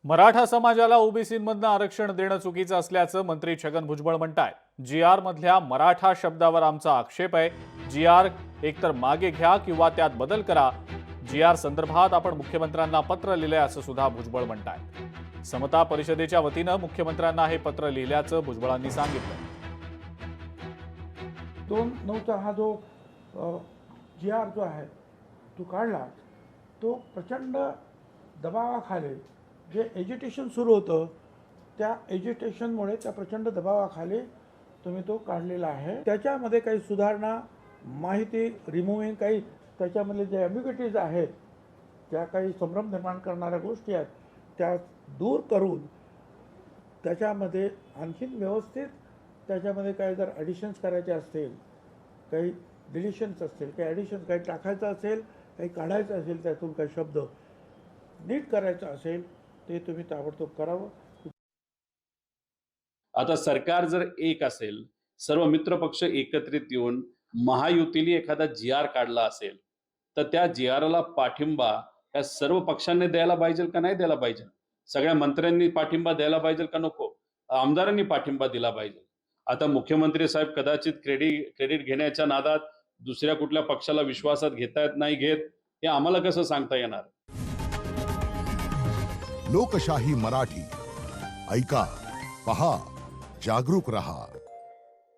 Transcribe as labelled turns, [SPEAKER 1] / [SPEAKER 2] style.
[SPEAKER 1] मराठा समाजाला ओबीसीमधनं आरक्षण देणं चुकीचं असल्याचं मंत्री छगन भुजबळ म्हणतायत. जीआर मधल्या मराठा शब्दावर आमचा आक्षेप आहे. जीआर एकतर मागे घ्या किंवा त्यात बदल करा. जीआर संदर्भात आपण मुख्यमंत्र्यांना पत्र लिहिलंय असं सुद्धा भुजबळ म्हणतायत. समता परिषदेच्या वतीनं मुख्यमंत्र्यांना हे पत्र लिहिल्याचं भुजबळांनी सांगितलं.
[SPEAKER 2] 2/9चा हा जो GR जो आहे तो काढला, तो प्रचंड दबावाखाली जे एज्युटेशन सुरू होतं त्या एज्युटेशनमुळे त्या प्रचंड दबावाखाली तुम्ही तो काढलेला आहे. त्याच्यामध्ये काही सुधारणा, माहिती रिमूव्हिंग, काही त्याच्यामधले जे ॲम्बिग्युइटीज आहेत, त्या काही संभ्रम निर्माण करणाऱ्या गोष्टी आहेत त्या दूर करून त्याच्यामध्ये आणखीन व्यवस्थित त्याच्यामध्ये काही जर ॲडिशन्स करायचे असतील, काही डिलिशन्स असतील, काही ॲडिशन काही टाकायचं असेल, काही काढायचं असेल, त्यातून काही शब्द नीट करायचं असेल ते तुम्ही ताबडतोब करावं.
[SPEAKER 3] आता सरकार जर एक असेल, सर्व मित्र पक्ष एकत्रित येऊन महायुतीने एखादा GR काढला असेल तर त्या GRला पाठिंबा या सर्व पक्षांनी द्यायला पाहिजे का नाही द्यायला पाहिजे? सगळ्या मंत्र्यांनी पाठिंबा द्यायला पाहिजे का नको? आमदारांनी पाठिंबा दिला पाहिजे. आता मुख्यमंत्री साहेब कदाचित क्रेडिट घेण्याच्या नादात दुसऱ्या कुठल्या पक्षाला विश्वासात घेतायत नाही घेत हे आम्हाला कसं सांगता येणार?
[SPEAKER 4] लोकशाही मराठी ऐका, पहा, जागरूक रहा.